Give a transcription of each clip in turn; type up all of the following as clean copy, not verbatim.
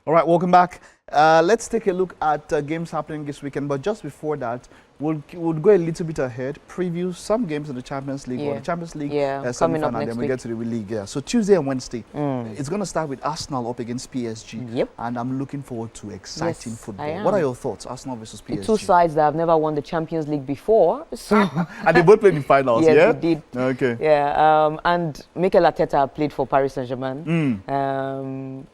All right, welcome back. Let's take a look at games happening this weekend. But just before that, we'll go a little bit ahead, preview some games in the Champions League or the Champions League semi-final, and then we get to the league. Yeah. So Tuesday and Wednesday, it's going to start with Arsenal up against PSG. Yep. And I'm looking forward to exciting football. What are your thoughts, Arsenal versus PSG? The two sides that have never won the Champions League before. So and they both played in finals, yes, yeah? they did. Okay. Yeah, and Mikel Arteta played for Paris Saint-Germain.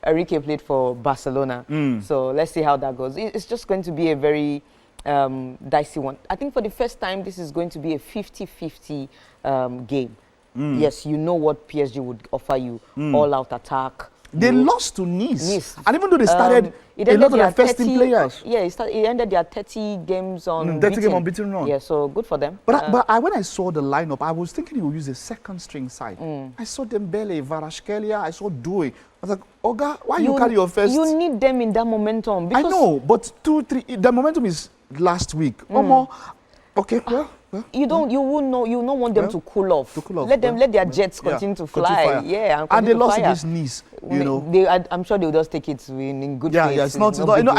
Enrique played for Barcelona. So let's see how that goes. It's just going to be a very dicey one. I think for the first time, this is going to be a 50-50 game. Yes, you know what PSG would offer you, all-out attack. They lost to Nice. And even though they started a lot of their first-team players. Yeah, it ended their 30 games on 30 game unbeaten run. Yeah, so good for them. But when I saw the lineup, I was thinking he would use a second-string side. I saw Dembele, Kvaratskhelia, I saw Doué. I was like, Oga, why you carry your first? You need them in that momentum. Because I know, but 2-3, the momentum is last week. Okay, well. You won't want them to cool off. Let their jets continue to fly. Yeah, and they lost against Nice. You know, I'm sure they'll just take it in good faith. Yeah, it's not. I know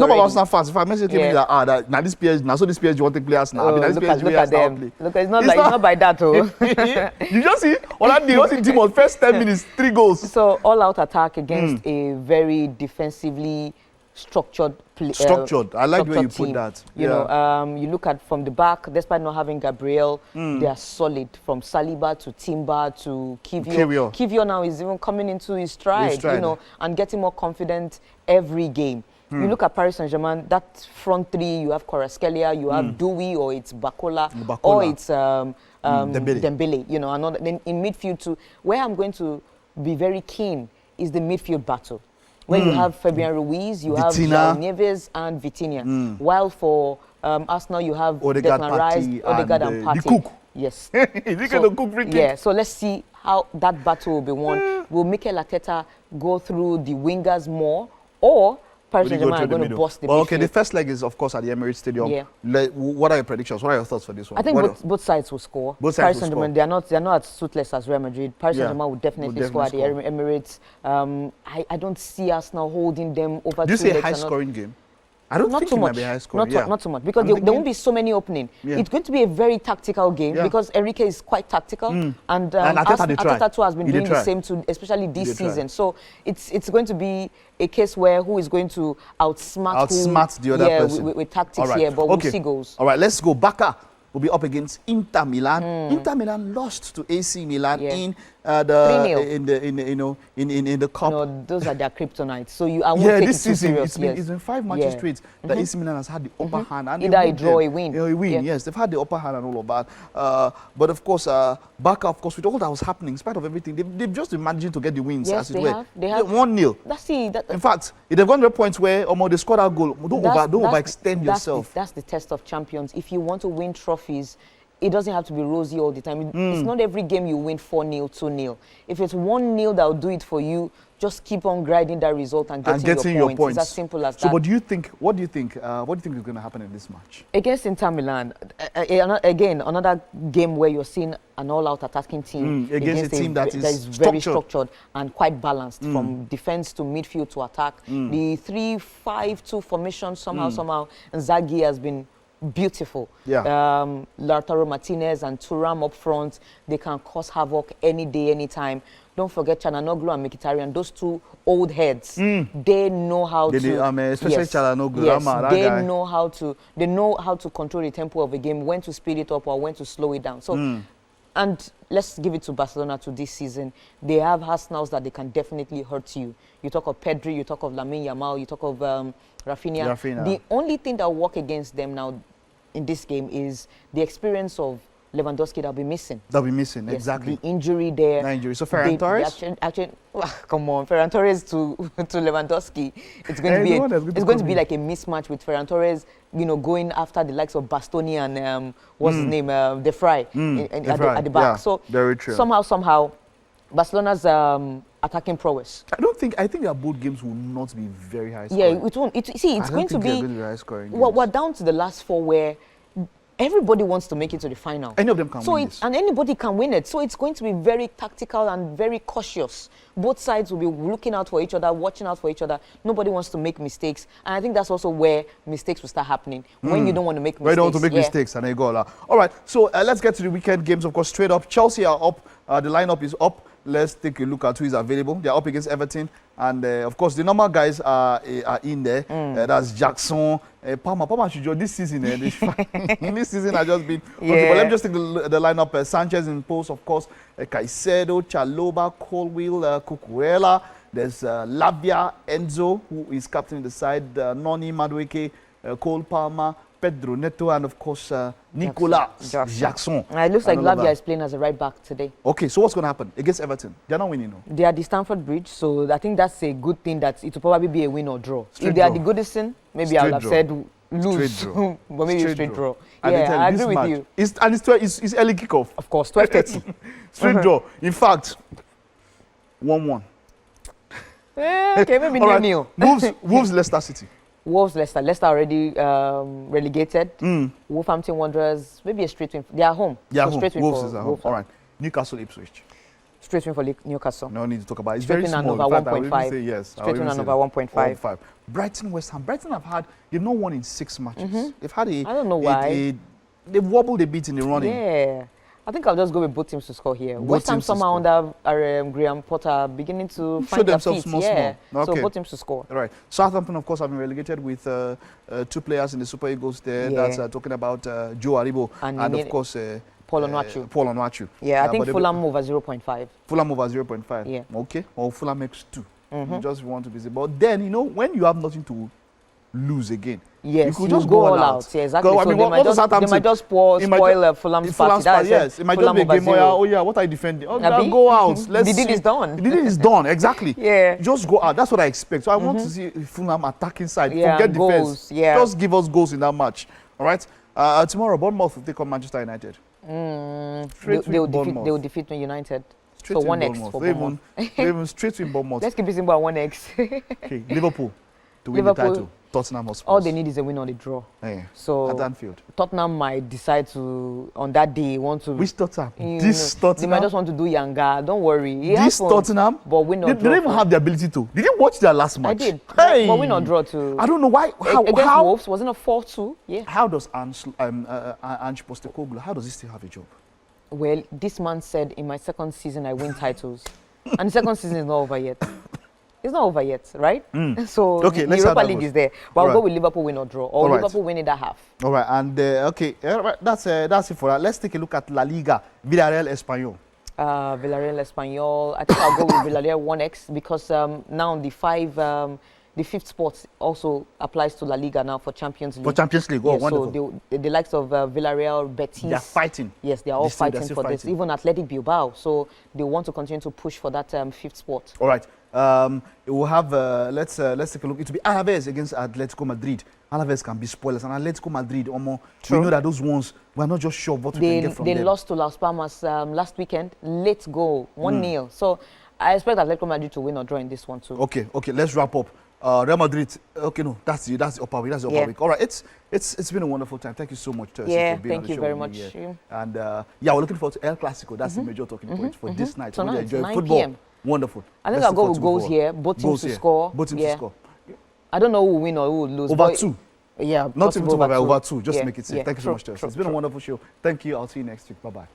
about Arsenal fans. If I message me that now this PSG, now so this PSG want to play us now. Look at them. Look, it's not by that. You just see on that day, the team on first 10 minutes, 3 goals. So all-out attack against a very defensively structured. I like the way you put that. You know, you look at from the back, despite not having Gabriel, they are solid. From Saliba to Timber to Kivio. Kivio now is even coming into his stride, you know, and getting more confident every game. You look at Paris Saint-Germain, that front three, you have Kvaratskhelia, you have Doué, or it's Bakola, or it's Dembele. You know, another. Then in midfield too, where I'm going to be very keen is the midfield battle. Where you have Fabian Ruiz, you have João Neves and Vitinha. While for Arsenal, you have Declan Rice, Odegaard and Partey. The cook. Yes. Yeah, so let's see how that battle will be won. Will Mikel Arteta go through the wingers more, or Paris Saint-Germain are going to bust the midfield? Okay, the first leg is, of course, at the Emirates Stadium. Yeah. What are your predictions? What are your thoughts for this one? I think both sides will score. Paris Saint-Germain, they're not as toothless as Real Madrid. Paris Saint-Germain will definitely score at the Emirates. I don't see Arsenal holding them over 2 legs. Do you say high-scoring game? I don't think it might be high scoring. Not so much, because there won't be so many opening. It's going to be a very tactical game because Enrique is quite tactical, and Arteta too has been doing the same too, especially this season. So it's going to be a case where who is going to outsmart the other person with tactics here, but we'll see goals. All right, let's go. Barca will be up against Inter Milan. Inter Milan lost to AC Milan in the cup. No, those are their kryptonite. So I won't take this it too season serious. it's been 5 matches straight that AC Milan has had the upper hand. And either a draw or a win. Yes, they've had the upper hand and all of that. But of course, Barca, of course, with all that was happening, in spite of everything, they've just been managing to get the wins as it were. They have 1-0. That's it. In fact, if they've gone to the points where they scored that goal, don't overextend yourself. That's the test of champions. If you want to win trophies, it doesn't have to be rosy all the time. It's not every game you win 4-0, 2-0. If it's 1-0 that will do it for you, just keep on grinding that result and getting your points. It's as simple as that. So, what do you think is going to happen in this match? Against Inter Milan, again, another game where you're seeing an all-out attacking team against a team that is very structured and quite balanced from defense to midfield to attack. The 3-5-2 formation somehow, and Zaghi has been beautiful. Lautaro Martinez and Thuram up front, they can cause havoc any day, anytime. Don't forget Çalhanoğlu and Mkhitaryan, those two old heads. They know how to. Especially Çalhanoğlu. Yes, they know how to control the tempo of a game, when to speed it up or when to slow it down. So, and let's give it to Barcelona to this season. They have arsenals that they can definitely hurt you. You talk of Pedri, you talk of Lamine Yamal, you talk of Rafinha. The only thing that will work against them now in this game is the experience of Lewandowski that will be missing. Exactly. The injury there. So Ferran Torres? Actually, come on, Ferran Torres to Lewandowski. It's going to be like a mismatch with Ferran Torres, going after the likes of Bastoni and what's his name, De Vrij at the back. Yeah, so very true. Somehow, Barcelona's attacking prowess. I think their both games will not be very high scoring. Yeah, it won't. It's going to be. Very high scoring. We're down to the last 4 where everybody wants to make it to the final. Any of them can win this. And anybody can win it. So it's going to be very tactical and very cautious. Both sides will be looking out for each other, watching out for each other. Nobody wants to make mistakes. And I think that's also where mistakes will start happening. When you don't want to make mistakes. When you don't want to make mistakes, and then you go all right, so let's get to the weekend games, of course, straight up. Chelsea are up. The lineup is up. Let's take a look at who is available. They're up against Everton. And, of course, the normal guys are in there. That's Jackson. Palmer should join this season. This season has just been... Okay, but let me just take the lineup. Sanchez in post, of course. Caicedo, Chaloba, Colwill, Cucurella. There's Lavia, Enzo, who is captaining the side. Noni, Madueke, Cole Palmer, Pedro Neto, and of course Nicolas Jackson. It looks like Lavia is playing as a right back today. Okay, so what's going to happen against Everton? They're not winning, no? They are the Stamford Bridge, so I think that's a good thing that it will probably be a win or draw. If they are the Goodison, maybe I would have said lose, but maybe straight draw. Yeah, I agree with you. It's early kickoff. Of course, 12:30. Straight draw. In fact, 1-1. Okay, maybe nil-nil. Wolves, Leicester City. Wolves, Leicester. Leicester already relegated. Wolverhampton Wanderers, maybe a straight win. They are home. They are home. Wolves is at home. All right. Newcastle, Ipswich. Straight win for Newcastle. No need to talk about it. It's straight very small. Over 1.5. Say yes. Straight win over 1.5. Brighton, West Ham. Brighton they've not won in 6 matches. They've had I don't know why. They've wobbled a bit in the running. Yeah. I think I'll just go with both teams to score here. West Ham somehow under Graham Potter beginning to find their feet. Small. Okay. So both teams to score. All right. Southampton, of course, have been relegated with 2 players in the Super Eagles there. Yeah. That's talking about Joe Aribo and of course Paul Onuachu. Yeah, I think Fulham over 0.5. Fulham over 0.5. Yeah. Okay. Or Fulham makes 2. You just want to be. But then, when you have nothing to lose again. Yes, you could just go all out. Yeah, exactly. So they might just spoil Fulham's party. Yes, it might just be a game where, what are you defending? Go out. The deed is done. The deed is done, exactly. Yeah. Just go out. That's what I expect. So I want to see Fulham attacking side. Forget goals. defense. Just give us goals in that match. All right? Tomorrow, Bournemouth will take on Manchester United. They will defeat United. So 1x for Bournemouth. Even straight with Bournemouth. Let's keep it simple at 1x. Okay, Liverpool to win the title. Tottenham Hotspur. All they need is a win or a draw. Yeah. So at Anfield. Tottenham might decide to, on that day, want to... Which Tottenham? This Tottenham? They might just want to do Yanga. Don't worry. This Tottenham? But win or draw. They don't even have the ability to. Did you watch their last match? I did. Hey. But win or draw too. I don't know why. Against Wolves, wasn't it 4-2? Yeah. How does Ange Postecoglou, how does he still have a job? Well, this man said, in my second season, I win titles. And the second season is not over yet. It's not over yet, right? So the Europa League is there. But I'll go with Liverpool win or draw. Or Liverpool win in that half. All right. And, that's it for that. Let's take a look at La Liga. Villarreal Espanyol. Villarreal Espanyol. I think I'll go with Villarreal 1x because now the fifth spot also applies to La Liga now for Champions League. For Champions League, wonderful. So the likes of Villarreal, Betis. They're fighting. Yes, they are all fighting for this. Even Athletic Bilbao. So they want to continue to push for that fifth spot. All right. We'll have, let's take a look. It will be Alaves against Atletico Madrid. Alaves can be spoilers. And Atletico Madrid, we know that those ones, we're not just sure what we can get from them. They lost to Las Palmas last weekend. Late goal, 1-0. So I expect Atletico Madrid to win or draw in this one too. Okay, let's wrap up. Real Madrid, that's the upper week. Week. All right, it's been a wonderful time. Thank you so much, Teresa, for being on the show. Thank you very much. And we're looking forward to El Clasico. That's the major talking point for this night. Tonight, enjoy 9 football. PM. Wonderful. I think I'll go with goals here. Both teams to score. Both teams to score. I don't know who will win or who will lose. Over 2. Yeah, not even over 2. Just to make it safe. Thank you so much, Teresa. It's been a wonderful show. Thank you. I'll see you next week. Bye-bye.